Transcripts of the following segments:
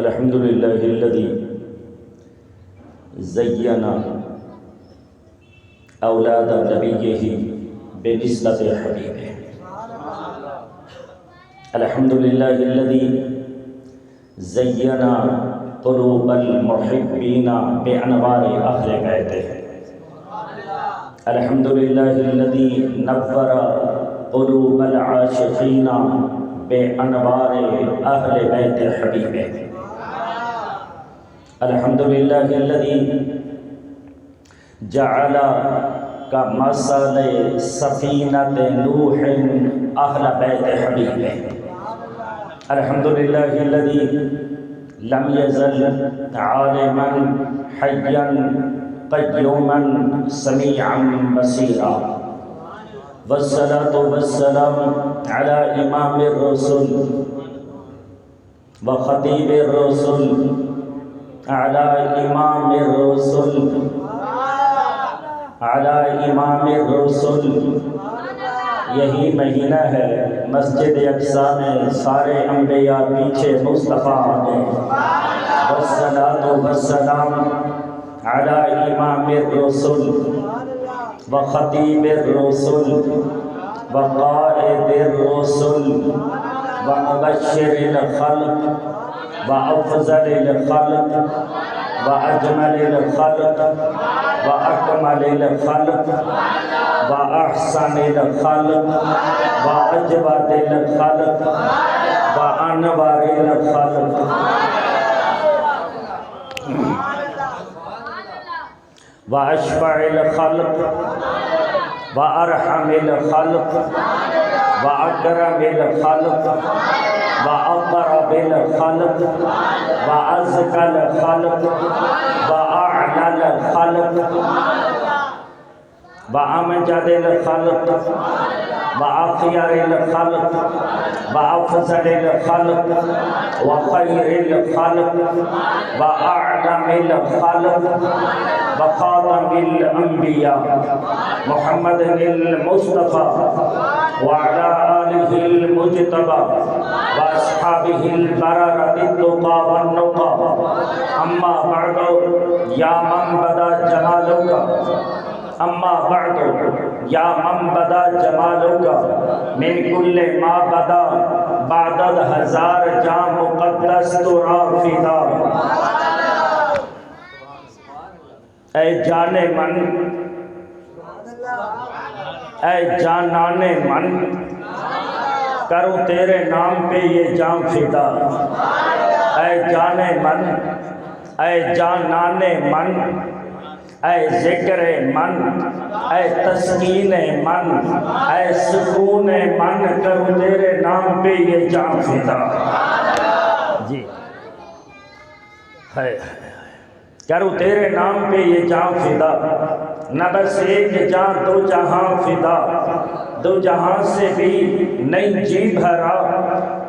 الحمد لله الذي زين أولاد نبيه بنسبة حبيبه. الحمد لله الذي زين قلوب المحبين بأنوار أهل بيته. الحمد لله الذي نور قلوب العاشقين بأنوار أهل بيت حبيبه. الحمد لله الذي جعل كمثل سفينة نوح أهل بيت حبيبه. الحمد لله الذي لم يزل عالما حيا قيوما سميعا بصيرا. والصلاة والسلام على إمام الرسل وخطيب الرسل على إمام الرسل على إمام الرسل. یہی مہینہ ہے مسجد اقصیٰ میں سارے انبیاء پیچھے مصطفیٰ آگئے. والصلاة والسلام على إمام الرسل وخطيب الرسل وقائد الرسل ومبشر الخلق وأفضل الخلق وأجمل الخلق وأكمل الخلق وأحسن الخلق وأجود الخلق وأنور الخلق وأشفع الخلق وأرحم الخلق وأكرم الخلق وأقرب الخلق وأزكى الخلق وأعلى الخلق وأمجد الخلق وأخير الخلق وأفضل الخلق وخير الخلق وأعلم الخلق وخاتم الأنبياء محمد المصطفى وعلى آله المجتبى وأصحابه البررة التقى والنقى. أما بعد يا من بدا جمالك أما بعد يا من بدا جمالك من كل ما بدا بعد الهزار جا مقدس ترا فدا. اے جان من اے جانان من کروں تیرے نام پہ یہ جان فدا. اے جان من اے جانان من اے ذکر من اے تسکین من اے سکون من کروں تیرے نام پہ یہ جان فدا. جی ہے کروں تیرے نام پہ یہ جان فدا. نہ بس ایک جان دو جہاں فدا. دو جہاں سے بھی نئی جی بھرا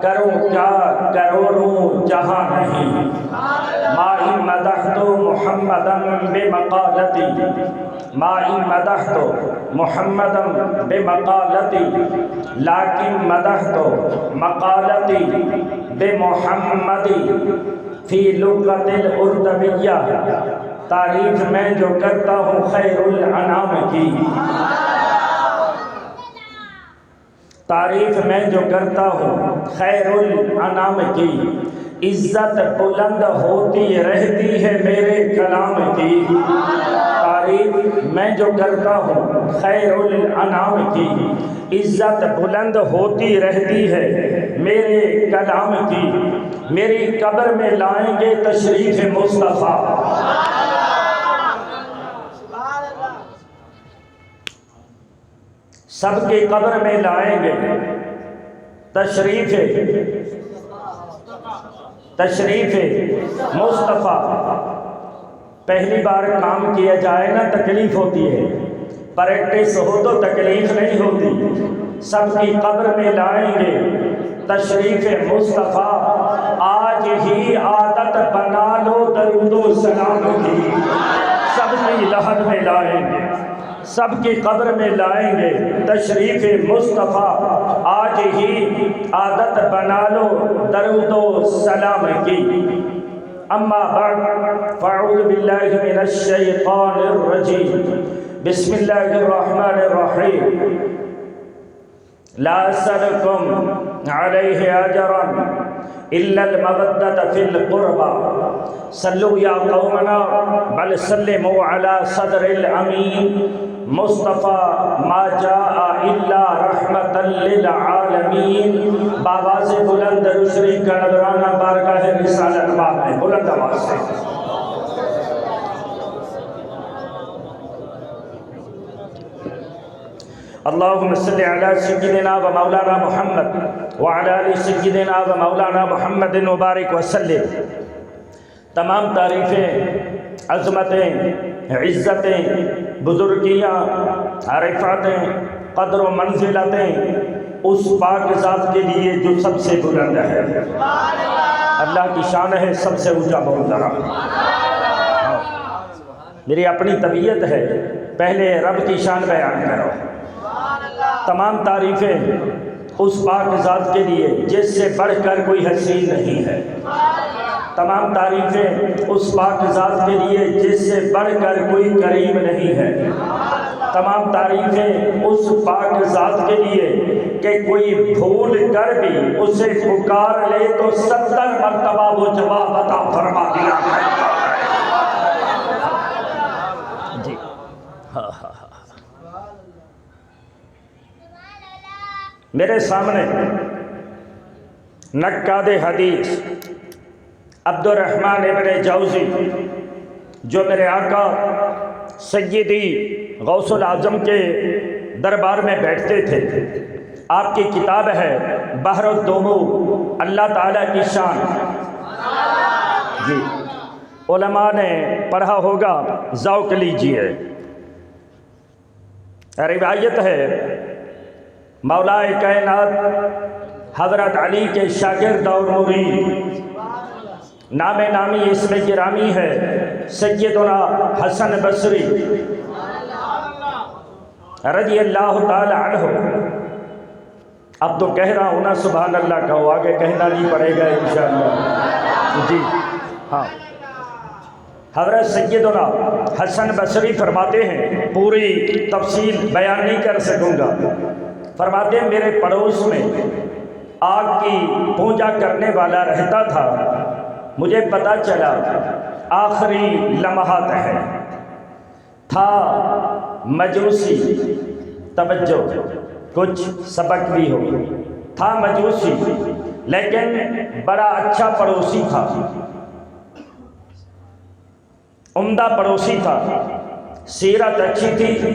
کروں کیا کروڑوں جہاں نہیں. مائی مدحت محمدا بمقالتی مائی مدحت محمدا بمقالتی لیکن مدحت مقالتی بمحمدی فی لغت الاردبیہ. تعریف میں جو کرتا ہوں خیر الانام کی. تعریف میں جو کرتا ہوں خیر الانام کی. عزت بلند ہوتی رہتی ہے میرے کلام کی. تعریف میں جو کرتا ہوں خیر الانام کی. عزت بلند ہوتی رہتی ہے میرے کلام کی. میری قبر میں لائیں گے تشریف مصطفیٰ. سب کی قبر میں لائیں گے تشریف مصطفیٰ. پہلی بار کام کیا جائے نا تکلیف ہوتی ہے, پریکٹس ہو تو تکلیف نہیں ہوتی. سب کی قبر میں لائیں گے تشریف مصطفیٰ. آج ہی عادت بنا لو درود و سلام کی. سب کی لحد میں لائیں گے سب کی قبر میں لائیں گے تشریف مصطفیٰ، آج ہی عادت بنا لو درود و سلام کی۔ اما بعد فاعوذ باللہ من الشیطان الرجیم بسم اللہ الرحمن الرحیم لا اسألكم علیہ اجرا الا المودۃ فی القربى صلوا یا قومنا بل سلموا علی صدر الامین مصطفیٰ ما جاء الا رحمتا للعالمین بآواز بلند شریف کا نذرانہ بارگاہ رسالت باب ہے، بلند آواز سے اللہم صلی علی سیدنا و مولانا محمد وعلی آل سیدنا و مولانا محمد مبارک وسلم۔ تمام تعریفیں، عظمتیں، عزتیں، بزرگیاں، عرفاتیں، قدر و منزلتیں اس پاک ذات کے لیے جو سب سے بلند ہے۔ اللہ کی شان ہے سب سے اونچا بہت ذرا۔ میری اپنی طبیعت ہے، پہلے رب کی شان بیان کرو۔ تمام تعریفیں اس پاک ذات کے لیے جس سے بڑھ کر کوئی حسین نہیں ہے۔ تمام تعریفیں اس پاک ذات کے لیے جس سے بڑھ کر کوئی کریم نہیں ہے۔ تمام تعریفیں اس پاک ذات کے لیے کہ کوئی بھول کر بھی اسے پکار لے تو 70 مرتبہ وہ جواب عطا فرما دیا کرتا ہے۔ جی ہاں ہاں ہاں۔ میرے سامنے نقاد حدیث عبد الرحمن ابن جوزی جو میرے آقا سیدی غوث العظم کے دربار میں بیٹھتے تھے، آپ کی کتاب ہے بحر الدموع، اللہ تعالیٰ کی شان۔ جی علماء نے پڑھا ہوگا، ذوق لیجئے۔ روایت ہے مولا کائنات حضرت علی کے شاگرد اور مرید، نام نامی اسم گرامی ہے سیدنا حسن بصری رضی اللہ تعالی عنہ۔ اب تو کہہ رہا ہوں نا سبحان اللہ کہو، آگے کہنا نہیں پڑے گا انشاءاللہ۔ جی ہاں، حضرت سیدنا حسن بصری فرماتے ہیں، پوری تفصیل بیان نہیں کر سکوں گا، فرماتے ہیں میرے پڑوس میں آگ کی پوجا کرنے والا رہتا تھا، مجھے پتا چلا آخری لمحات ہے، تھا مجوسی، توجہ کچھ سبق بھی ہو، تھا مجوسی لیکن بڑا اچھا پڑوسی تھا، عمدہ پڑوسی تھا، سیرت اچھی تھی،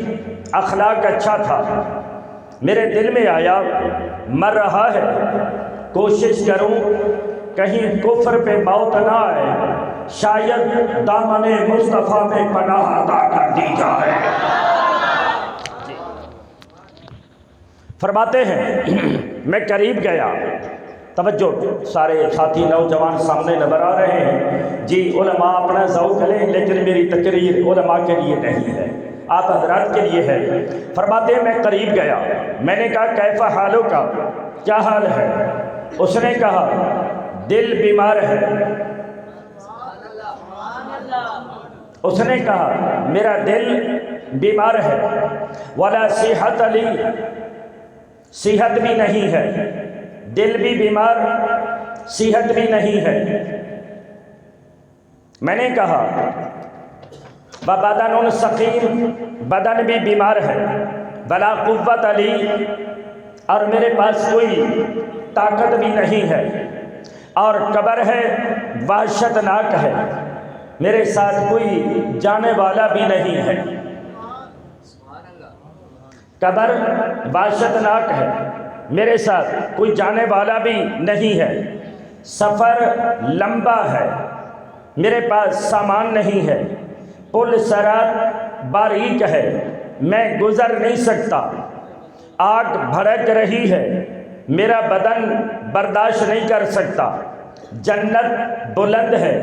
اخلاق اچھا تھا۔ میرے دل میں آیا مر رہا ہے، کوشش کروں کہیں کفر پہ موت نہ آئے، شاید دامن مصطفیٰ میں پناہ عطا کر دی جائے۔ فرماتے ہیں میں قریب گیا، توجہ سارے ساتھی نوجوان سامنے نظر آ رہے ہیں، جی علماء اپنا ذوق لیں لیکن میری تقریر علماء کے لیے نہیں ہے، آپ حضرات کے لیے ہے۔ فرماتے ہیں میں قریب گیا، میں نے کہا کیف حالوں کا، کیا حال ہے؟ اس نے کہا دل بیمار ہے۔ اس نے کہا میرا دل بیمار ہے، ولا صحت لی، صحت بھی نہیں ہے، دل بھی بیمار، صحت بھی نہیں ہے۔ میں نے کہا وبدن سقیم، بدن بھی بیمار ہے، ولا قوت لی، اور میرے پاس کوئی طاقت بھی نہیں ہے، اور قبر ہے وحشتناک ہے، میرے ساتھ کوئی جانے والا بھی نہیں ہے۔ قبر وحشتناک ہے، میرے ساتھ کوئی جانے والا بھی نہیں ہے، سفر لمبا ہے، میرے پاس سامان نہیں ہے، پل صراط باریک ہے، میں گزر نہیں سکتا، آگ بھڑک رہی ہے، میرا بدن برداشت نہیں کر سکتا، جنت بلند ہے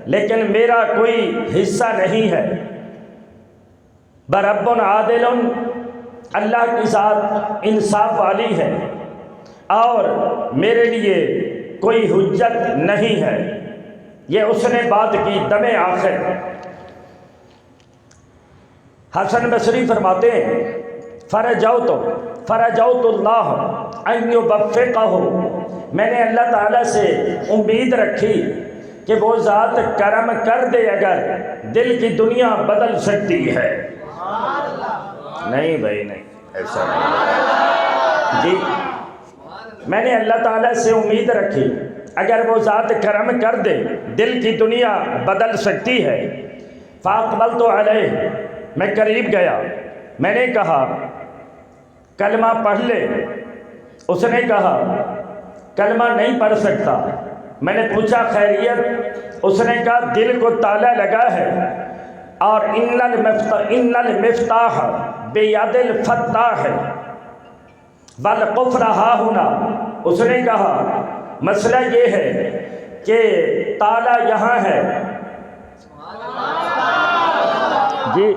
لیکن میرا کوئی حصہ نہیں ہے، برب عادل، اللہ کی ذات انصاف والی ہے اور میرے لیے کوئی حجت نہیں ہے۔ یہ اس نے بات کی دم آخر۔ حسن بصری فرماتے ہیں فرجوت اللہ ان یوفقہ، میں نے اللہ تعالیٰ سے امید رکھی کہ وہ ذات کرم کر دے اگر دل کی دنیا بدل سکتی ہے۔ نہیں بھائی نہیں، ایسا نہیں جی، میں نے اللہ تعالیٰ سے امید رکھی اگر وہ ذات کرم کر دے دل کی دنیا بدل سکتی ہے۔ فاقبلت علیہ، میں قریب گیا، میں نے کہا کلمہ پڑھ لے۔ اس نے کہا کلمہ نہیں پڑھ سکتا۔ میں نے پوچھا خیریت؟ اس نے کہا دل کو تالا لگا ہے اور ان المفتاح بید الفتاح والقفل ہاہنا۔ اس نے کہا مسئلہ یہ ہے کہ تالا یہاں ہے جی،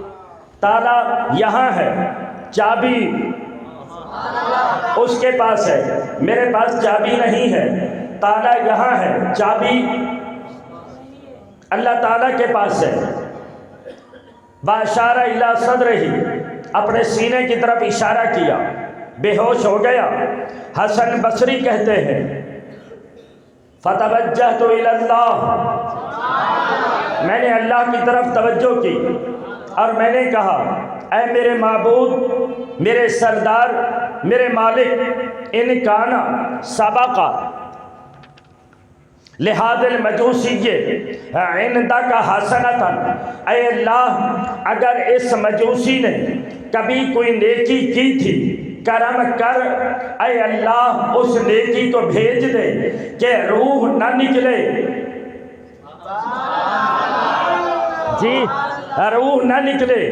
تالا یہاں ہے، چابی اس کے پاس ہے، میرے پاس چابی نہیں ہے۔ تالا یہاں ہے، چابی اللہ تعالیٰ کے پاس ہے۔ باشارہ الی صدرہ، اپنے سینے کی طرف اشارہ کیا، بے ہوش ہو گیا۔ حسن بصری کہتے ہیں فتوجہت الی اللہ، میں نے اللہ کی طرف توجہ کی اور میں نے کہا اے میرے معبود، میرے سردار، میرے مالک، ان کانا سبقہ لہذا المجوسی عندک حسنۃ، اے اللہ اگر اس مجوسی نے کبھی کوئی نیکی کی تھی، کرم کر اے اللہ اس نیکی کو بھیج دے کہ روح نہ نکلے جی، روح نہ نکلے،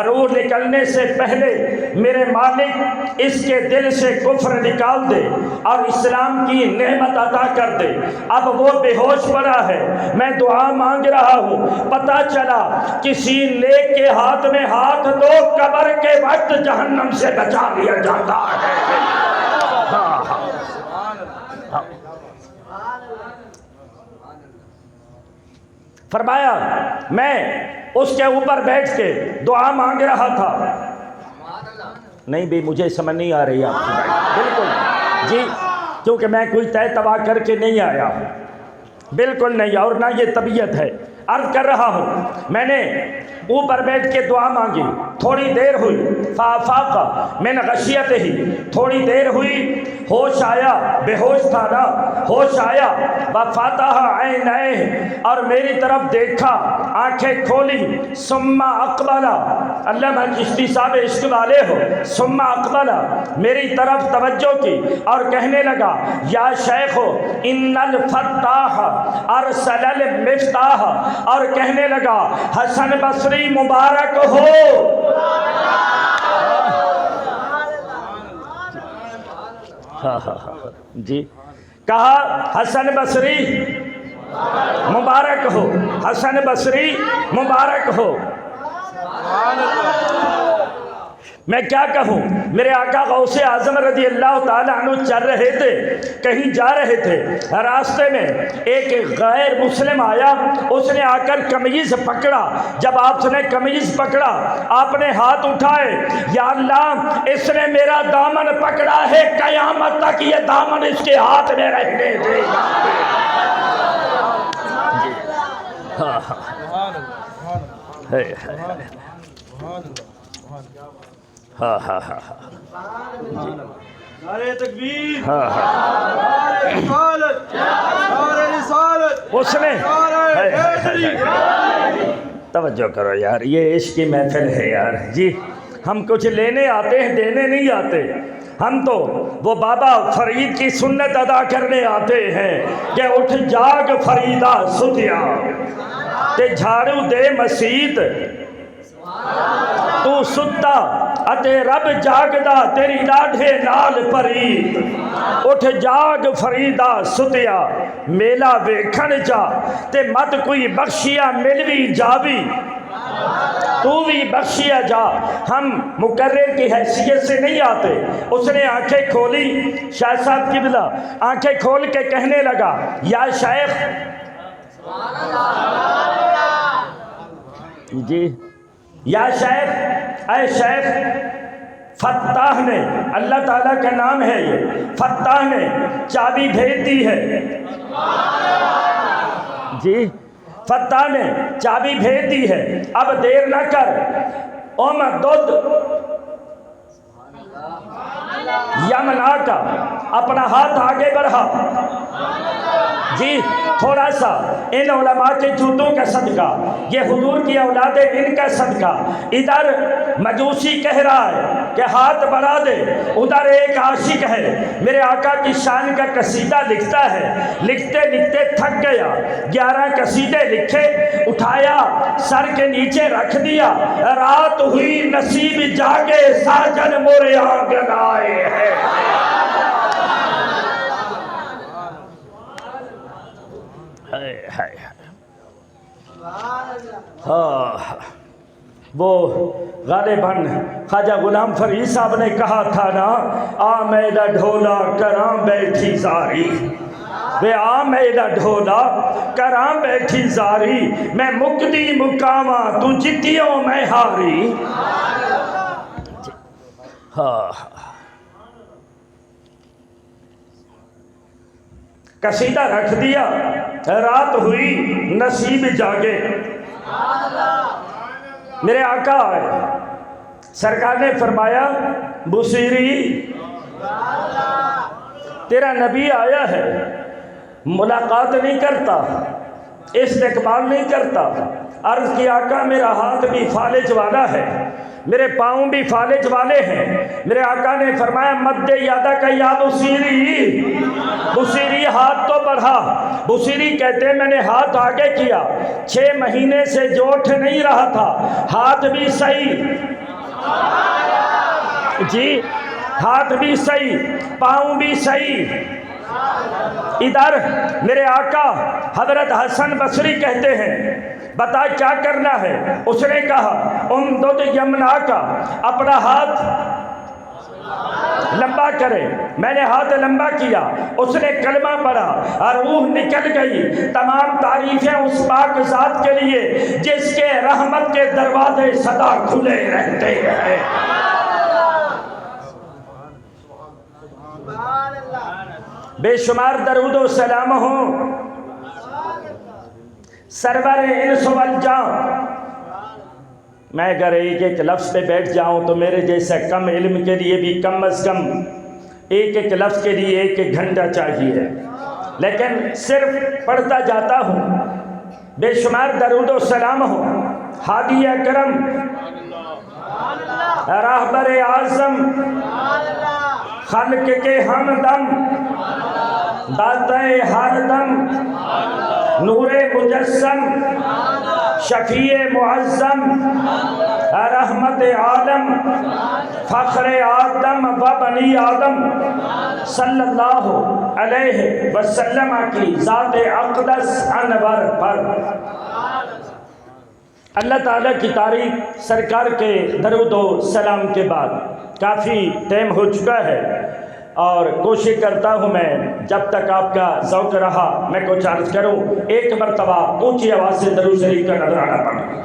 روح نکلنے سے پہلے میرے مالک اس کے دل سے کفر نکال دے اور اسلام کی نعمت عطا کر دے۔ اب وہ بے ہوش پڑا ہے، میں دعا مانگ رہا ہوں، پتہ چلا کسی نیک کے ہاتھ میں ہاتھ دو، قبر کے وقت جہنم سے بچا لیا جاتا ہے۔ فرمایا میں اس کے اوپر بیٹھ کے دعا مانگ رہا تھا۔ نہیں بھی مجھے سمجھ نہیں آ رہی آپ کی بات، بالکل جی، کیونکہ میں کوئی طے توا کر کے نہیں آیا، بالکل نہیں، اور نہ یہ طبیعت ہے۔ عرض کر رہا ہوں میں نے اوپر بیٹھ کے دعا مانگی، تھوڑی دیر ہوئی، فافاق من غشیتہ، تھوڑی دیر ہوئی، ہوش آیا، بے ہوش تھا نا، ہوش آیا، وفتح عینیہ، اور میری طرف دیکھا، آنکھیں کھولی، ثم اقبل، علامہ چشتی صاحب عشق والے ہو، ثم اقبل، میری طرف توجہ کی اور کہنے لگا یا شیخ ان الفتاح ارسل المفتاح، اور کہنے لگا حسن بصری مبارک ہو۔ جی، کہا حسن بصری مبارک ہو، حسن بصری مبارک ہو۔ میں کیا کہوں، میرے آقا غوث اعظم رضی اللہ تعالیٰ عنہ چل رہے تھے، کہیں جا رہے تھے، راستے میں ایک غیر مسلم آیا، اس نے آ کر قمیض پکڑا، جب آپ نے قمیض پکڑا آپ نے ہاتھ اٹھائے، یا اللہ اس نے میرا دامن پکڑا ہے، قیامت تک یہ دامن اس کے ہاتھ میں رہنے دے گا۔ ہاں ہاں ہاں نعرہ تکبیر، ہاں نعرہ رسالت، نعرہ رسالت، اس نے توجہ کرو یار، یہ عشق کی محفل ہے یار جی، ہم کچھ لینے آتے ہیں، دینے نہیں آتے، ہم تو وہ بابا فرید کی سنت ادا کرنے آتے ہیں کہ اٹھ جاگ فریدہ ستیا تے جھاڑو دے مسیت، تو ستا اتے رب جاگدا تیری لاڈھے نال پرید، اٹھ جاگ فریدہ ستیا میلا ویکھن جا تے مت کوئی بخشیا ملوی جاوی، تو بھی بخشیا جا۔ ہم مقرر کی حیثیت سے نہیں آتے۔ اس نے آنکھیں کھولی، شاہ صاحب قبلہ آنکھیں کھول کے کہنے لگا یا شیخ جی یا شیخ، اے شیخ، فتاح نے، اللہ تعالیٰ کا نام ہے یہ، فتاح نے چابی بھیج دی ہے۔ جی فتاح نے چابی بھیج دی ہے، اب دیر نہ کر، امدد یمنا کا، اپنا ہاتھ آگے بڑھا۔ جی تھوڑا سا ان علماء کے جوتوں کا صدقہ، یہ حضور کی اولاد ان کا صدقہ، ادھر مجوسی کہہ رہا ہے کہ ہاتھ بڑھا دے، ادھر ایک عاشق ہے میرے آقا کی شان کا قصیدہ لکھتا ہے، لکھتے لکھتے تھک گیا، 11 قصیدے لکھے، اٹھایا سر کے نیچے رکھ دیا، رات ہوئی نصیب جاگے ساجن مورے آنگن آئے ہیں۔ وہ غالباً خواجہ غلام فرید صاحب نے کہا تھا نا، آ میرا ڈھولا کراں بیٹھی زاری، وے آ میرا ڈھولا کراں بیٹھی زاری، میں مکدی مکاواں تو جتیوں میں ہاری۔ قصیدہ رکھ دیا، رات ہوئی نصیب جاگے۔ میرے آقا آئے، سرکار نے فرمایا بصیری تیرا نبی آیا ہے، ملاقات نہیں کرتا، استقبال نہیں کرتا۔ عرض کی آقا میرا ہاتھ بھی فالج والا ہے، میرے پاؤں بھی فالج والے ہیں۔ میرے آقا نے فرمایا مد یادہ کا یا بصیری، بصیری ہاتھ تو بڑھا۔ بصیری کہتے ہیں میں نے ہاتھ آگے کیا، 6 مہینے سے جو اٹھ نہیں رہا تھا، ہاتھ بھی صحیح، جی ہاتھ بھی صحیح، پاؤں بھی صحیح۔ ادھر میرے آقا حضرت حسن بصری کہتے ہیں بتا کیا کرنا ہے؟ اس نے کہا امدد یمنا کا، اپنا ہاتھ لمبا کرے۔ میں نے ہاتھ لمبا کیا، اس نے کلمہ پڑھا اور روح نکل گئی۔ تمام تعریفیں اس پاک ذات کے لیے جس کے رحمت کے دروازے سدا کھلے رہتے ہیں۔ بے شمار درود و سلام ہوں سرور انس والجان۔ میں اگر ایک ایک لفظ پہ بیٹھ جاؤں تو میرے جیسا کم علم کے لیے بھی کم از کم ایک ایک لفظ کے لیے 1 گھنٹہ چاہیے، لیکن صرف پڑھتا جاتا ہوں۔ بے شمار درود و سلام ہو ہادی اکرم، راہبر اعظم، خلق کے ہمدم، داتِ ہر دم، نور مجسم، شفیع معظم، رحمت عالم، فخر آدم و بنی آدم صلی اللہ علیہ وسلم کی ذات اقدس انور پر اللہ تعالیٰ کی تعریف۔ سرکار کے درود و سلام کے بعد کافی ٹائم ہو چکا ہے اور کوشش کرتا ہوں میں جب تک آپ کا ذوق رہا میں کچھ عرض کروں۔ ایک مرتبہ اونچی آواز سے درود شریف کا نذرانہ پڑھیں۔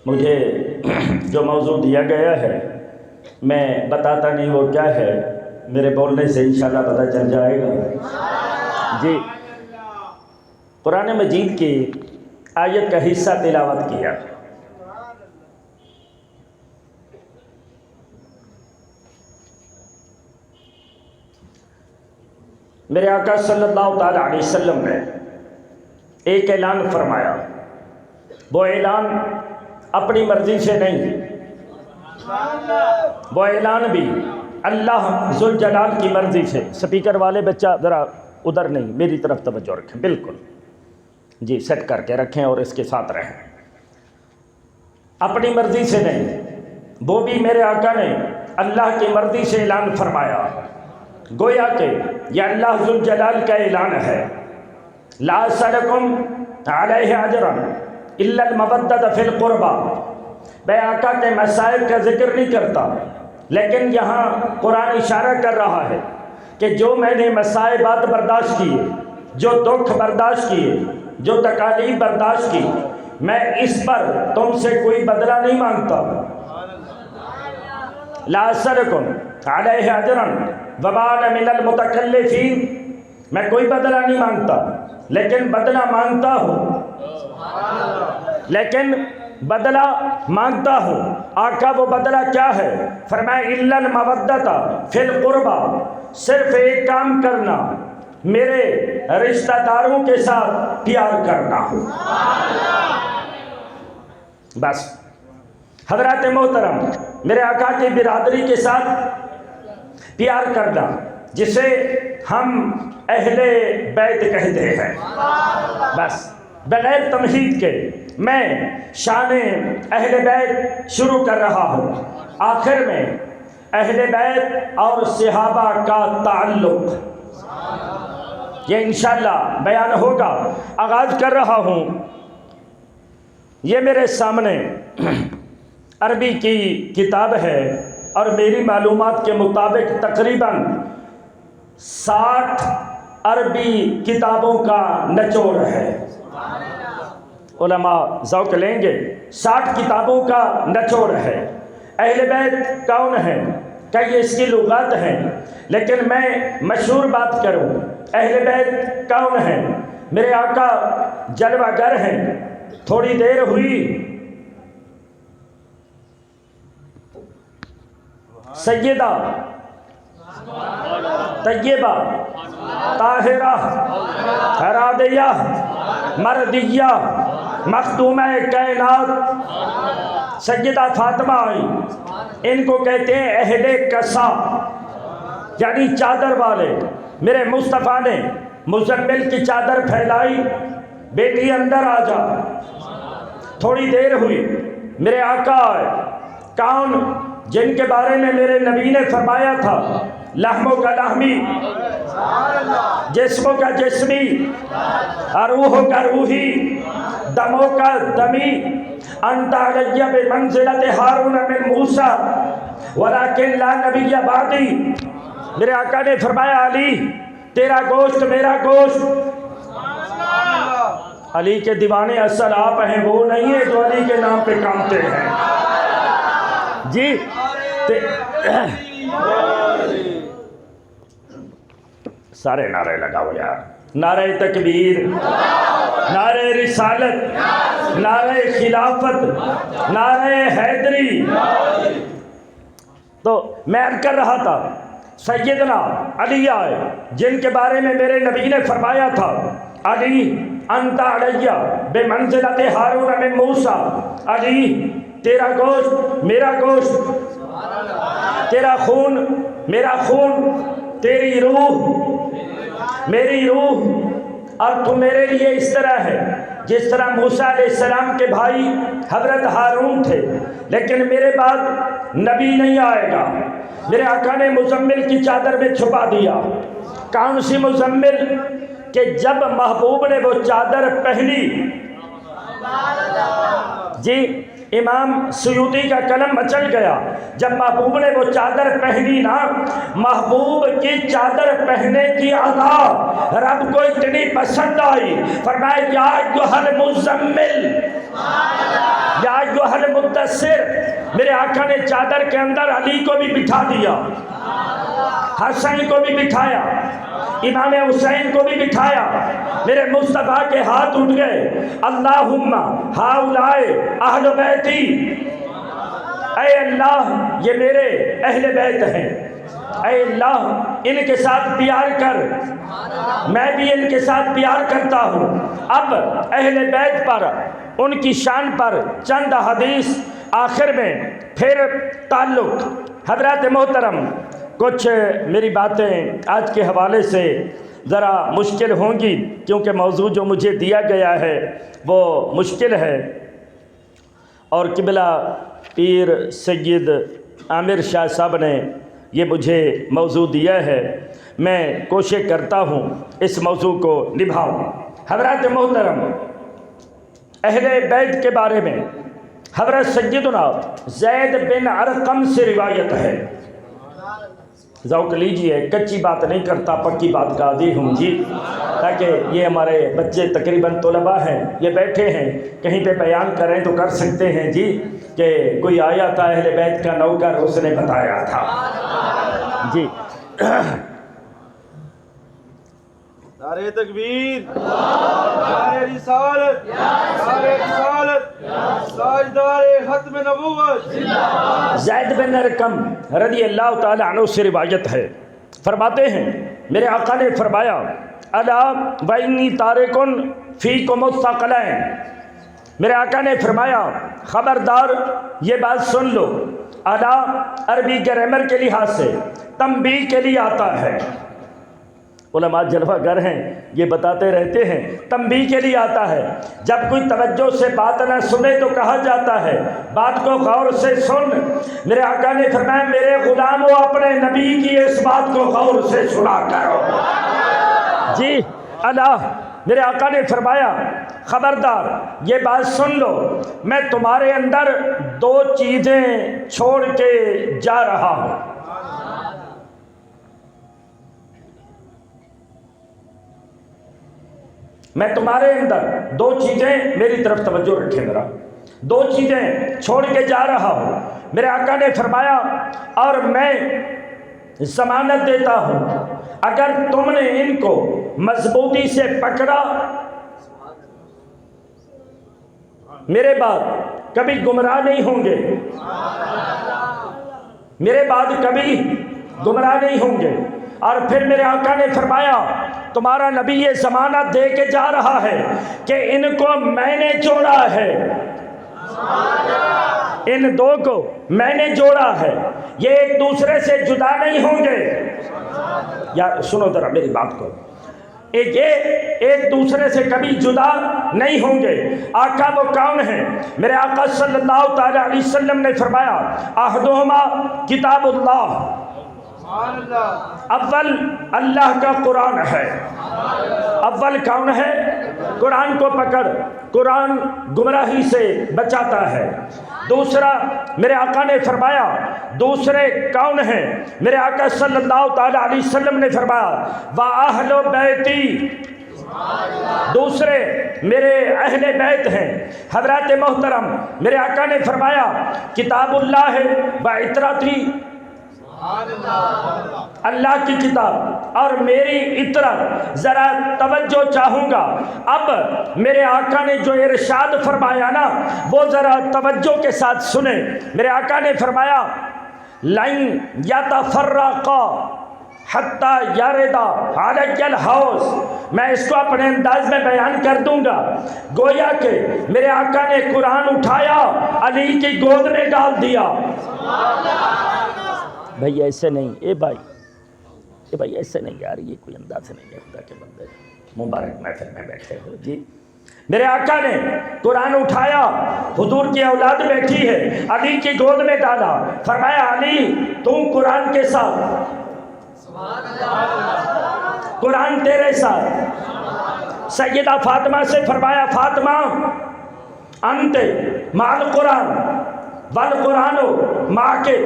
مجھے جو موضوع دیا گیا ہے میں بتاتا نہیں وہ کیا ہے، میرے بولنے سے انشاءاللہ پتہ چل جائے گا۔ جی قرآن مجید کی آیت کا حصہ تلاوت کیا۔ میرے آقا صلی اللہ تعالیٰ علیہ وسلم نے ایک اعلان فرمایا، وہ اعلان اپنی مرضی سے نہیں، وہ اعلان بھی اللہ ذوالجلال کی مرضی سے۔ سپیکر والے بچہ ذرا ادھر نہیں، میری طرف توجہ رکھیں، بالکل جی سیٹ کر کے رکھیں اور اس کے ساتھ رہیں۔ اپنی مرضی سے نہیں، وہ بھی میرے آقا نے اللہ کی مرضی سے اعلان فرمایا، گویا کہ یہ اللہ ذوالجلال کا اعلان ہے۔ لا اسألکم علیہ اجرا الا المودۃ فی القربہ، میں آقا کے مسائل کا ذکر نہیں کرتا، لیکن یہاں قرآن اشارہ کر رہا ہے کہ جو میں نے مصائبات برداشت کیے، جو دکھ برداشت کیے، جو تکالیف برداشت کی، میں اس پر تم سے کوئی بدلہ نہیں مانگتا۔ لا اسألکم علیہ اجرا وما انا من المتکلفین، میں کوئی بدلہ نہیں مانگتا، لیکن بدلہ مانگتا ہوں۔ آقا وہ بدلہ کیا ہے؟ فرمایا الا المودۃ فی القربہ، صرف ایک کام کرنا، میرے رشتہ داروں کے ساتھ پیار کرنا، بس۔ حضرات محترم، میرے آقا کی برادری کے ساتھ پیار کرنا، جسے ہم اہل بیت کہتے ہیں، بس بغیر تمہید کے میں شان اہل بیت شروع کر رہا ہوں۔ آخر میں اہل بیت اور صحابہ کا تعلق یہ انشاءاللہ بیان ہوگا۔ آغاز کر رہا ہوں۔ یہ میرے سامنے عربی کی کتاب ہے اور میری معلومات کے مطابق تقریباً 60 عربی کتابوں کا نچوڑ ہے۔ علماء ذوق لیں گے، 60 کتابوں کا نچوڑ ہے۔ اہل بیت کون ہیں؟ کئی اس کی لغات ہیں، لیکن میں مشہور بات کروں، اہل بیت کون ہیں؟ میرے آقا جلوہ گر ہیں۔ تھوڑی دیر ہوئی سیدہ طیبہ طاہرہ رادیہ مردیہ مخدومہ کائنات سیدہ فاطمہ آئی۔ ان کو کہتے ہیں اہل کسا، یعنی چادر والے۔ میرے مصطفیٰ نے مزمل کی چادر پھیلائی، بیٹی اندر آ جا۔ تھوڑی دیر ہوئی، میرے آقا آئے۔ کون؟ جن کے بارے میں میرے نبی نے فرمایا تھا لحموں کا لحمی، جسموں کا جسمی، روحوں کا روحی، دموں کا دمی۔ انت علی بمنزلۃ ہارون من موسیٰ ولکن لا نبی بعدی۔ میرے آقا نے فرمایا علی تیرا گوشت میرا گوشت۔ علی کے دیوانے اصل آپ ہیں، وہ نہیں ہیں جو علی کے نام پہ کامتے ہیں جی۔ سارے نعرے لگاؤ یار، نعرہ تکبیر، نعرہ رسالت، نعرہ خلافت، نعرہ حیدری۔ تو میں عرض کر رہا تھا سیدنا علی آئے، جن کے بارے میں میرے نبی نے فرمایا تھا علی انت علی بمنزلۃ ہارون من موسیٰ، علی تیرا گوشت میرا گوشت، تیرا خون میرا خون، تیری روح میری روح، اور تو میرے لیے اس طرح ہے جس طرح موسیٰ علیہ السلام کے بھائی حضرت ہارون تھے، لیکن میرے بعد نبی نہیں آئے گا۔ میرے آقا نے مزمل کی چادر میں چھپا دیا۔ کون سی مزمل؟ کہ جب محبوب نے وہ چادر پہنی، جی امام سیوطی کا قلم مچل گیا، جب محبوب نے وہ چادر پہنی نا، محبوب کی چادر پہننے کی ادا رب کو اتنی پسند آئی، فرمایا یا ایھا المزمل یا ایھا المدثر۔ میرے آقا نے چادر کے اندر علی کو بھی بٹھا دیا، حسن کو بھی بٹھایا، امام حسین کو بھی بٹھایا۔ میرے مصطفیٰ کے ہاتھ اٹھ گئے، اللہم ہؤلاء اہل بیتی، اے اللہ یہ میرے اہل بیت ہیں، اے اللہ ان کے ساتھ پیار کر، میں بھی ان کے ساتھ پیار کرتا ہوں۔ اب اہل بیت پر، ان کی شان پر چند حدیث، آخر میں پھر تعلق۔ حضرات محترم، کچھ میری باتیں آج کے حوالے سے ذرا مشکل ہوں گی، کیونکہ موضوع جو مجھے دیا گیا ہے وہ مشکل ہے، اور قبلہ پیر سید عامر شاہ صاحب نے یہ مجھے موضوع دیا ہے، میں کوشش کرتا ہوں اس موضوع کو نبھاؤں۔ حضرات محترم، اہل بیت کے بارے میں حضرت سیدنا زید بن ارقم سے روایت ہے. ذوق لیجئے، کچی بات نہیں کرتا، پکی بات کا عادی ہوں جی، تاکہ یہ ہمارے بچے تقریباً طلباء ہیں، یہ بیٹھے ہیں، کہیں پہ بیان کریں تو کر سکتے ہیں جی، کہ کوئی آیا تھا اہل بیت کا نوکر، اس نے بتایا تھا جی. نعرہ تکبیر، نعرہ رسالت، نعرہ رسالت، تاجدار ختم نبوت. زید بن ارقم رضی اللہ تعالی عنہ سے روایت ہے، فرماتے ہیں میرے آقا نے فرمایا الا وانی تارکن فیکم الثقلین. میرے آقا نے فرمایا خبردار یہ بات سن لو. الا عربی گرامر کے لحاظ سے تنبیہ کے لیے آتا ہے. علماء جلوہ گر ہیں، یہ بتاتے رہتے ہیں، تنبیہ کے لیے آتا ہے. جب کوئی توجہ سے بات نہ سنے تو کہا جاتا ہے بات کو غور سے سن. میرے آقا نے فرمایا میرے غلاموں اپنے نبی کی اس بات کو غور سے سنا کرو جی. اللہ میرے آقا نے فرمایا خبردار یہ بات سن لو، میں تمہارے اندر دو چیزیں چھوڑ کے جا رہا ہوں. میں تمہارے اندر دو چیزیں، میری طرف توجہ رکھیں ذرا، دو چیزیں چھوڑ کے جا رہا ہوں. میرے آقا نے فرمایا اور میں ضمانت دیتا ہوں اگر تم نے ان کو مضبوطی سے پکڑا میرے بعد کبھی گمراہ نہیں ہوں گے، میرے بعد کبھی گمراہ نہیں ہوں گے. اور پھر میرے آقا نے فرمایا تمہارا نبی یہ ضمانت دے کے جا رہا ہے کہ ان کو میں نے جوڑا ہے، ان دو کو میں نے جوڑا ہے، یہ ایک دوسرے سے جدا نہیں ہوں گے. یار سنو ذرا میری بات کو، یہ ایک دوسرے سے کبھی جدا نہیں ہوں گے. آقا وہ کون ہیں؟ میرے آقا صلی اللہ تعالی علیہ وسلم نے فرمایا احدہما کتاب اللہ، اول اللہ کا قرآن ہے. اول کون ہے؟ قرآن کو پکڑ، قرآن گمراہی سے بچاتا ہے. دوسرا میرے آقا نے فرمایا دوسرے کون ہیں؟ میرے آقا صلی اللہ تعالی علیہ وسلم نے فرمایا وَأَهْلُ بَيْتِي، دوسرے میرے اہل بیت ہیں. حضرات محترم میرے آقا نے فرمایا کتاب اللہ ہے وَعِتْرَتِي، اللہ کی کتاب اور میری اطرت. ذرا توجہ چاہوں گا، اب میرے آقا نے جو ارشاد فرمایا نا وہ ذرا توجہ کے ساتھ سنیں. میرے آقا نے فرمایا لَن يَتَفَرَّقَا حَتَّى يَرِدَ عَلَيَّ الْحَوْض. میں اس کو اپنے انداز میں بیان کر دوں گا. گویا کہ میرے آقا نے قرآن اٹھایا علی کی گود میں ڈال دیا. بھائی ایسے نہیں، اے بھائی ایسے نہیں یار، یہ کوئی انداز نہیں ہے. خدا کے بندے مبارک محفل میں بیٹھے ہو جی. میرے آقا نے قرآن اٹھایا، حضور کی اولاد بیٹھی ہے، علی کی گود میں ڈالا، فرمایا علی تم قرآن کے ساتھ، قرآن تیرے ساتھ. سیدہ فاطمہ سے فرمایا فاطمہ انت مع القرآن والقرآن مع کے،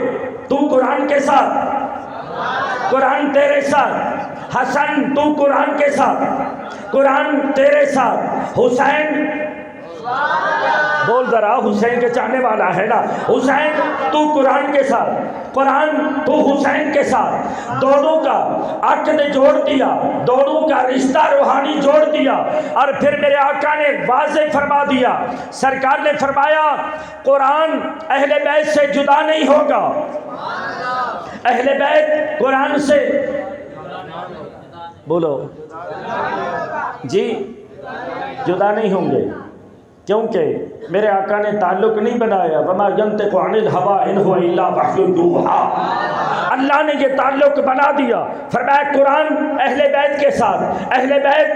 تو قرآن کے ساتھ، قرآن تیرے ساتھ. حسن تو قرآن کے ساتھ، قرآن تیرے ساتھ. حسین بول ذرا، حسین کے چاہنے والا ہے نا. حسین تو قرآن کے ساتھ، قرآن تو حسین کے ساتھ. دونوں کا عقد جوڑ دیا، دونوں کا رشتہ روحانی جوڑ دیا. اور پھر میرے آقا نے واضح فرما دیا، سرکار نے فرمایا قرآن اہل بیت سے جدا نہیں ہوگا. اہل بیت قرآن سے بولو جی جدا نہیں ہوں گے، کیونکہ میرے آقا نے تعلق نہیں بنایا وما ينطق عن الهوى ان هو الا وحی یوحى. اللہ نے یہ تعلق بنا دیا. فرمایا قرآن اہل بیت کے ساتھ، اہل بیت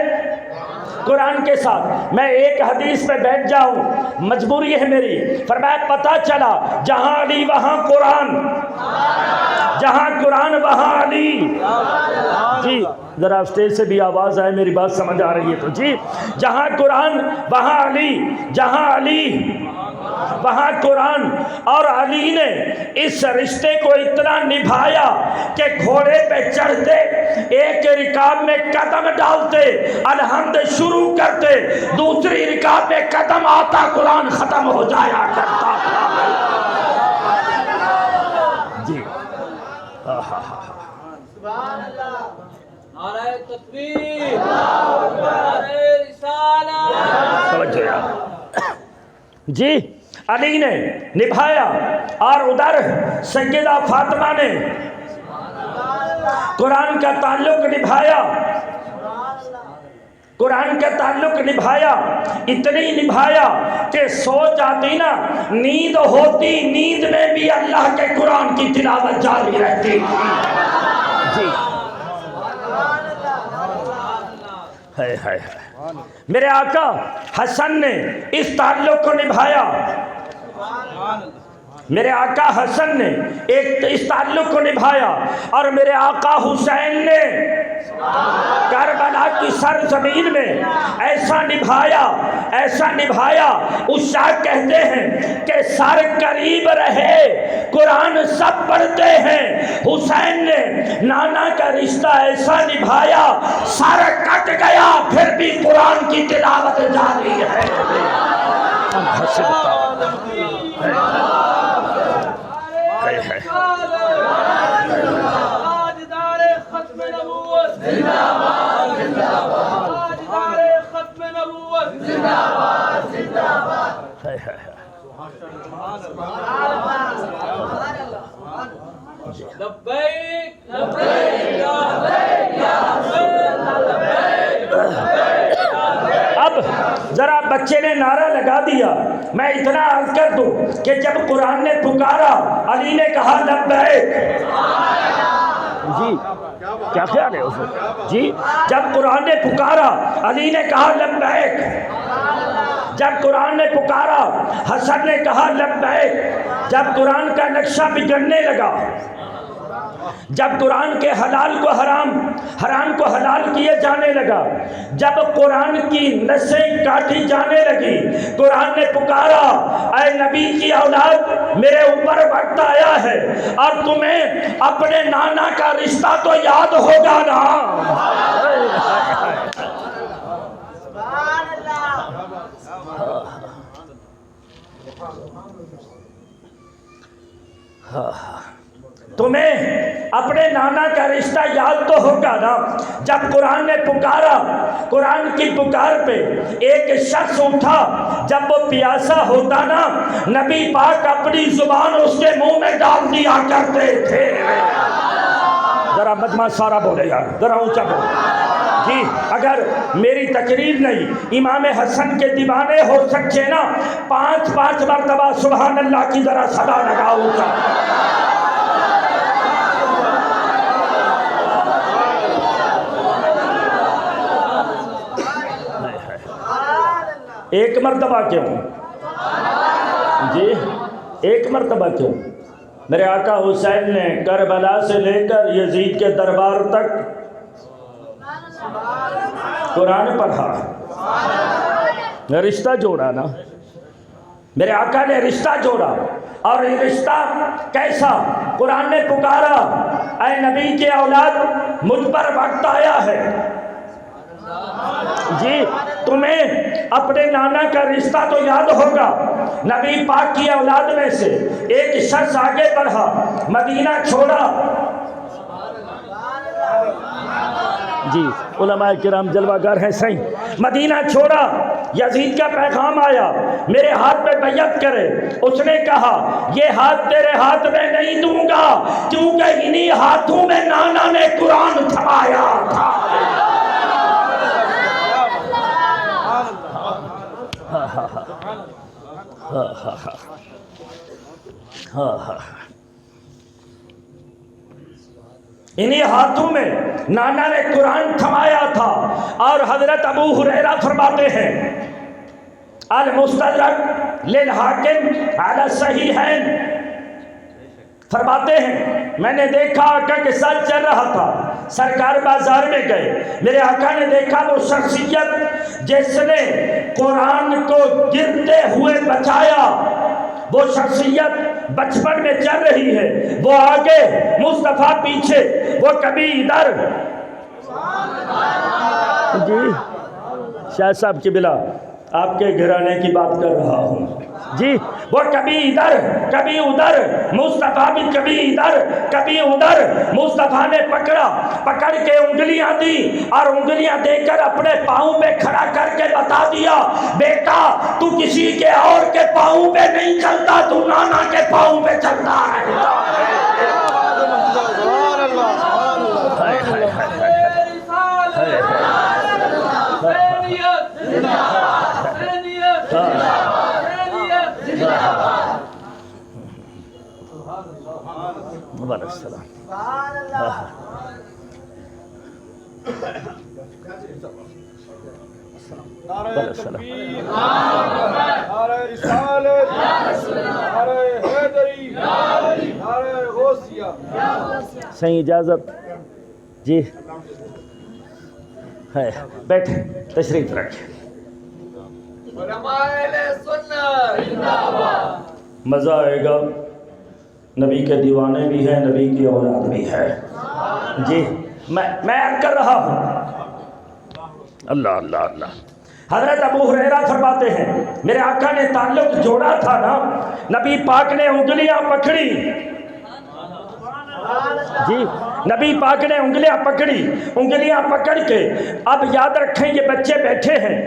قرآن کے ساتھ. میں ایک حدیث پہ بیٹھ جاؤں مجبوری ہے میری. فرمایا پتہ چلا جہاں علی وہاں قرآن، جہاں قرآن وہاں علی. جی ذرا اسٹیج سے بھی آواز آئے، میری بات سمجھ آ رہی ہے تو جی؟ جہاں قرآن وہاں علی، جہاں علی وہاں قرآن. اور علی نے اس رشتے کو اتنا نبھایا کہ گھوڑے پہ چڑھتے، ایک رکاب میں قدم ڈالتے، الحمد شروع کرتے، دوسری رکاب میں قدم آتا قرآن ختم ہو جایا کرتا تھا. جی سبحان اللہ. نعرہ تکبیر، نعرہ رسالت. توجہ یار. جی علی نے نبھایا، اور ادھر سیدہ فاطمہ نے قرآن کا تعلق نبھایا، قرآن کا تعلق نبھایا، اتنی نبھایا کہ سو جاتی نا، نیند ہوتی، نیند میں بھی اللہ کے قرآن کی تلاوت جاری رہتی. جی ہے میرے آقا حسن نے اس تعلق کو نبھایا. میرے آقا حسن نے اس تعلق کو نبھایا، اور میرے آقا حسین نے کربلا کی سرزمین میں ایسا نبھایا، ایسا نبھایا. اس شاہ کہتے ہیں کہ سر قریب رہے قرآن سب پڑھتے ہیں. حسین نے نانا کا رشتہ ایسا نبھایا، سر کٹ گیا پھر بھی قرآن کی تلاوت جاری ہے. تاجدار ختم نبوت زندہ باد، زندہ باد. تاجدار ختم نبوت زندہ باد، زندہ باد. لبیک لبیک یا لبیک یا لبیک. اب ذرا بچے نے نعرہ لگا دیا. میں اتنا عرض کر دوں کہ جب قرآن نے پکارا، علی نے کہا لبیک. جی کیا خیال ہے اس وقت؟ جی جب قرآن نے پکارا، علی نے کہا لبیک. جب قرآن نے پکارا، حسن نے کہا لبیک. جب قرآن کا نقشہ بگڑنے لگا، جب قرآن کے حلال کو حرام، حرام کو حلال کیے جانے لگا، جب قرآن کی نسیں کاٹی جانے لگی، قرآن نے پکارا اے نبی کی اولاد، میرے اوپر وقت آیا ہے اور تمہیں اپنے نانا کا رشتہ تو یاد ہوگا نا. تمہیں اپنے نانا کا رشتہ یاد تو ہوگا نا. جب قرآن نے پکارا، قرآن کی پکار پہ ایک شخص اٹھا، جب وہ پیاسا ہوتا نا، نبی پاک اپنی زبان اس کے منہ میں ڈال دیا کرتے تھے. ذرا مجمع سارا بولے یار، ذرا اونچا بولے. جی اگر میری تقریر نہیں، امام حسن کے دیوانے ہو سکتے نا، 5 مرتبہ سبحان اللہ کی ذرا صدا لگاؤ کا. ایک مرتبہ کیوں؟ جی ایک مرتبہ کیوں؟ میرے آقا حسین نے کربلا سے لے کر یزید کے دربار تک قرآن پڑھا، رشتہ جوڑا نا. میرے آقا نے رشتہ جوڑا. اور یہ رشتہ کیسا؟ قرآن نے پکارا اے نبی کے اولاد، مجھ پر وقت آیا ہے. جی تمہیں اپنے نانا کا رشتہ تو یاد ہوگا. نبی پاک کی اولاد میں سے ایک شخص آگے بڑھا، مدینہ چھوڑا. جی علماء کرام جلوہ گر ہیں صحیح. مدینہ چھوڑا، یزید کا پیغام آیا میرے ہاتھ پہ بیعت کرے. اس نے کہا یہ ہاتھ تیرے ہاتھ میں نہیں دوں گا، کیونکہ انہی ہاتھوں میں نانا نے قرآن تھمایا تھا. انہی ہاتھوں میں نانا نے قرآن تھمایا تھا. اور حضرت ابو ہریرہ فرماتے ہیں المستدرک للحاکم علی الصحیحین، فرماتے ہیں میں نے دیکھا آقا کے ساتھ چل رہا تھا، سرکار بازار میں گئے، میرے آقا نے دیکھا وہ شخصیت جس نے قرآن کو گرتے ہوئے بچایا، وہ شخصیت بچپن میں چل رہی ہے، وہ آگے مصطفیٰ پیچھے، وہ کبھی ادھر جی شاہ صاحب کی بلا آپ کے گھرانے کی بات کر رہا ہوں جی، وہ کبھی ادھر کبھی ادھر، مصطفیٰ بھی کبھی ادھر کبھی ادھر، مصطفیٰ نے پکڑ کے انگلیاں دی اور انگلیاں دے کر اپنے پاؤں پہ کھڑا کر کے بتا دیا، بیٹا تو کسی کے اور کے پاؤں پہ نہیں چلتا، تو نانا کے پاؤں پہ چلتا ہے۔ نعرہ تکبیر، نعرہ رسالت، نعرہ حیدری، نعرہ غوثیہ۔ صحیح اجازت جی ہے، بیٹھے تشریف رکھیں۔ علماء اہل سنت زندہ باد۔ مزہ آئے گا، نبی کے دیوانے بھی ہیں، نبی کی اولاد بھی ہے جی۔ میں عرض کر رہا ہوں، اللہ اللہ اللہ، حضرت ابو ہریرہ فرماتے ہیں میرے آقا نے تعلق جوڑا تھا نا، نبی پاک نے انگلیاں پکڑی جی، نبی پاک نے انگلیاں پکڑ کے، اب یاد رکھیں یہ بچے بیٹھے ہیں،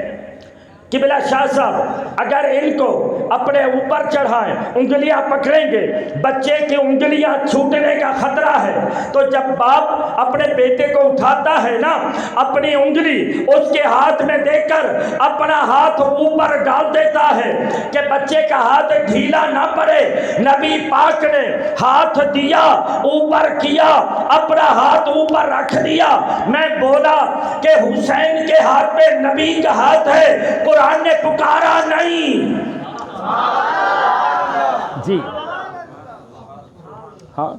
قبلہ شاہ صاحب اگر ان کو اپنے اوپر چڑھائیں، انگلیاں پکڑیں گے، بچے کی انگلیاں چھوٹنے کا خطرہ ہے، تو جب باپ اپنے بیٹے کو اٹھاتا ہے نا، اپنی انگلی اس کے ہاتھ میں دے کر اپنا ہاتھ اوپر ڈال دیتا ہے کہ بچے کا ہاتھ ڈھیلا نہ پڑے، نبی پاک نے ہاتھ دیا، اوپر کیا، اپنا ہاتھ اوپر رکھ دیا، میں بولا کہ حسین کے ہاتھ میں نبی کا ہاتھ ہے، قرآن نے پکارا نہیں جی۔ ہاں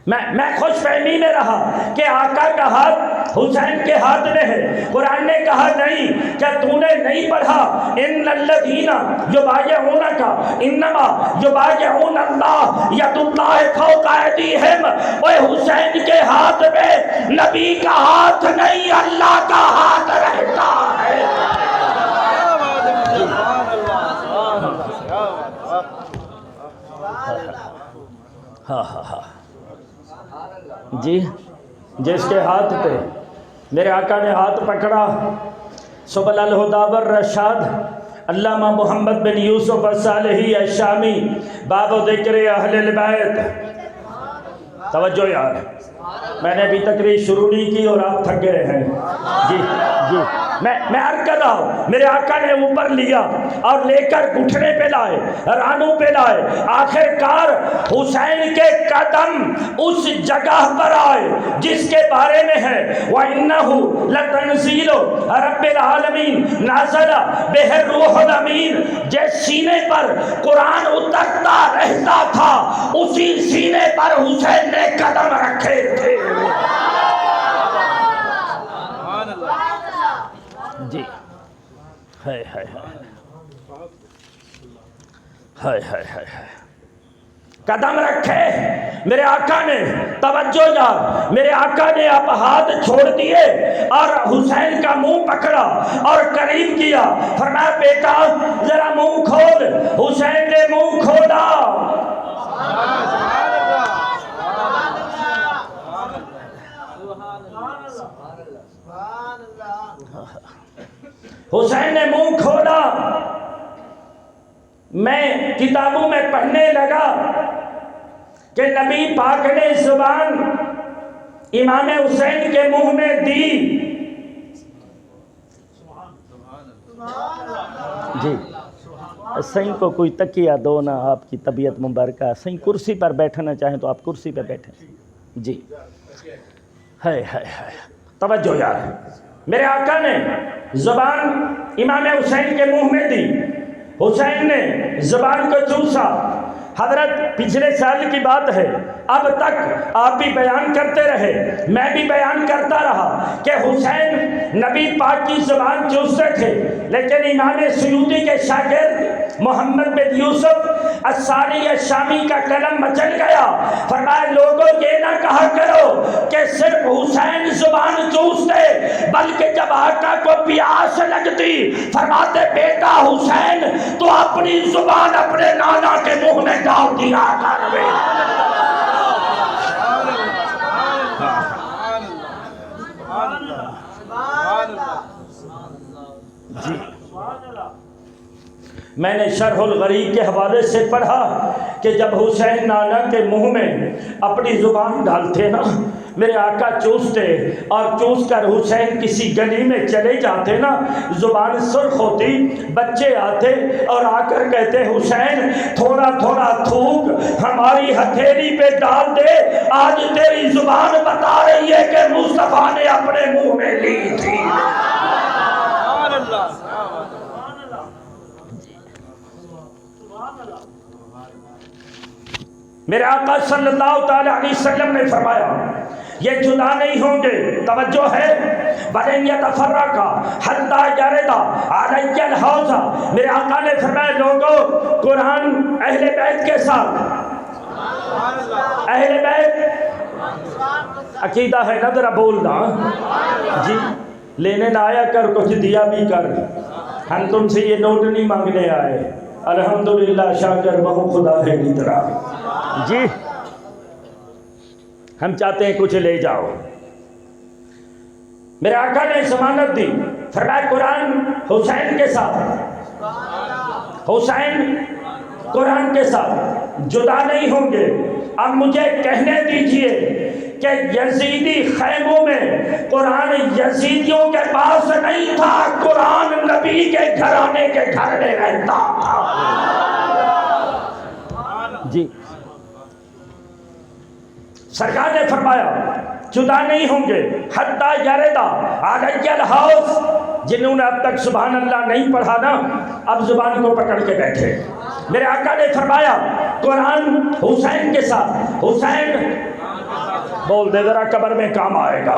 میں خوش فہمی میں رہا کہ آقا کا ہاتھ حسین کے ہاتھ میں ہے، قرآن نے کہا نہیں، کیا تو نے نہیں پڑھا ان الذین یبایعونک انما یبایعون اللہ ید اللہ فوق ایدیہم، اوے حسین کے ہاتھ میں نبی کا ہاتھ نہیں، اللہ کا ہاتھ رہتا ہے۔ ہاں جی، جس کے ہاتھ پہ میرے آقا نے ہاتھ پکڑا، سبل الہدی والرشاد، علامہ محمد بن یوسف الصالحی الشامی، باب ذکر اہل البیت۔ توجہ یار، میں نے ابھی تقریر شروع نہیں کی اور آپ تھک گئے ہیں جی جی۔ میں عرض کر رہا ہوں، میرے آقا نے اوپر لیا اور لے کر گھٹنے پہ لائے، رانوں پہ لائے، آخر کار حسین کے قدم اس جگہ پر آئے جس کے بارے میں ہے وَإِنَّهُ لَتَنزِيلُ رَبِّ الْعَالَمِينَ نَازَلَ بِهِ الرُّوحُ الْأَمِينُ، جس سینے پر قرآن اترتا رہتا تھا اسی سینے پر حسین نے قدم رکھے تھے جی۔ ہائے ہائے ہائے ہائے ہائے، قدم رکھے میرے آقا نے۔ توجہ یار، میرے آقا نے اب ہاتھ چھوڑ دیے اور حسین کا منہ پکڑا اور قریب کیا، فرمایا بیٹا ذرا منہ کھول، حسین نے منہ کھولا، حسین نے منہ کھولا۔ میں کتابوں میں پڑھنے لگا کہ نبی پاک نے زبان امام حسین کے منہ میں دی جی۔ سائیں کو کوئی تکیہ دو نا، آپ کی طبیعت مبارکہ، سائیں کرسی پر بیٹھنا چاہیں تو آپ کرسی پہ بیٹھیں جی۔ ہائے ہائے ہائے، توجہ یار، میرے آقا نے زبان امام حسین کے منہ میں دی، حسین نے زبان کو چوسا، حضرت پچھلے سال کی بات ہے، اب تک آپ بھی بیان کرتے رہے، میں بھی بیان کرتا رہا کہ حسین نبی پاک کی زبان چوستے تھے، لیکن امام سیوطی کے شاگرد محمد بن یوسف الثانی الشامی کا قلم مچل گیا، فرمایا لوگوں یہ نہ کہا کرو کہ صرف حسین زبان چوستے، بلکہ جب آقا کو پیاس لگتی فرماتے بیٹا حسین تو اپنی زبان اپنے نانا کے منہ میں ڈال دیا کر۔ جی میں نے شرح الغریب کے حوالے سے پڑھا کہ جب حسین نانا کے منہ میں اپنی زبان ڈالتے نا، میرے آقا چوستے اور چوس کر حسین کسی گلی میں چلے جاتے نا، زبان سرخ ہوتی، بچے آتے اور آ کر کہتے حسین تھوڑا تھوڑا تھوک ہماری ہتھیلی پہ ڈال دے، آج تیری زبان بتا رہی ہے کہ مصطفیٰ نے اپنے منہ میں لی تھی۔ میرے آقا صلی اللہ تعالی علیہ وسلم نے فرمایا یہ جدا نہیں ہوں گے، توجہ ہے، وَلَن يَتَفَرَّقَا حَتَّى يَرِدَ عَلَيَّ الْحَوْضَ۔ میرے آقا نے فرمایا لوگوں قرآن اہل بیت کے ساتھ، اہل بیت عقیدہ ہے نہ ذرا بولنا جی، لینے نہ آیا کر کچھ دیا بھی کر، ہم تم سے یہ نوٹ نہیں مانگنے آئے، الحمدللہ شاکر بہو خدا ہے کی طرح جی، ہم چاہتے ہیں کچھ لے جاؤ۔ میرے آقا نے ضمانت دی، فرمایا قرآن حسین کے ساتھ، حسین قرآن کے ساتھ جدا نہیں ہوں گے۔ اب مجھے کہنے دیجئے کہ یزیدی خیموں میں قرآن یزیدیوں کے پاس نہیں تھا، قرآن نبی کے گھرانے کے گھر میں رہتا تھا جی۔ سرکار نے فرمایا جدا نہیں ہوں گے، حتیٰ یردا علی الحوض۔ جنہوں نے اب تک سبحان اللہ نہیں پڑھا نا، اب زبان کو پکڑ کے بیٹھے۔ میرے آقا نے فرمایا قرآن حسین کے ساتھ، حسین بول دے ذرا قبر میں کام آئے گا،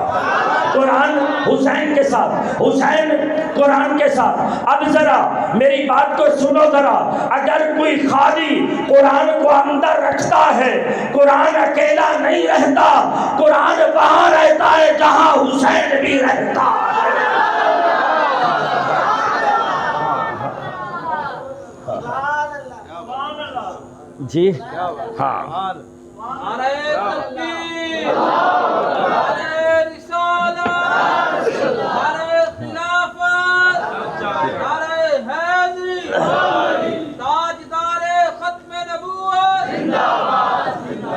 قرآن حسین کے ساتھ، حسین قرآن کے ساتھ۔ اب ذرا میری بات کو سنو ذرا، اگر کوئی خالی قرآن کو اندر رکھتا ہے، قرآن اکیلا نہیں رہتا، قرآن وہاں رہتا ہے جہاں حسین بھی رہتا ہے۔ جی ہاں، نعرہ تکبیر، نعرہ رسالت، نعرہ خلافت، نعرہ حیدری، تاجدار ختم نبوت،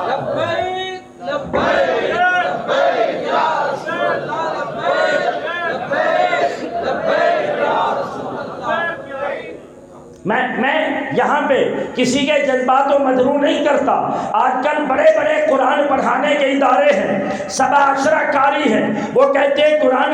لبیک لبیک لبیک یا رسول اللہ، لبیک لبیک لبیک یا رسول اللہ۔ میں یہاں پہ کسی کے جذبات و مدعو نہیں کرتا۔ آج کل بڑے بڑے قرآن پڑھانے کے ادارے ہیں، 7 عشرہ کاری ہیں، وہ کہتے ہیں قرآن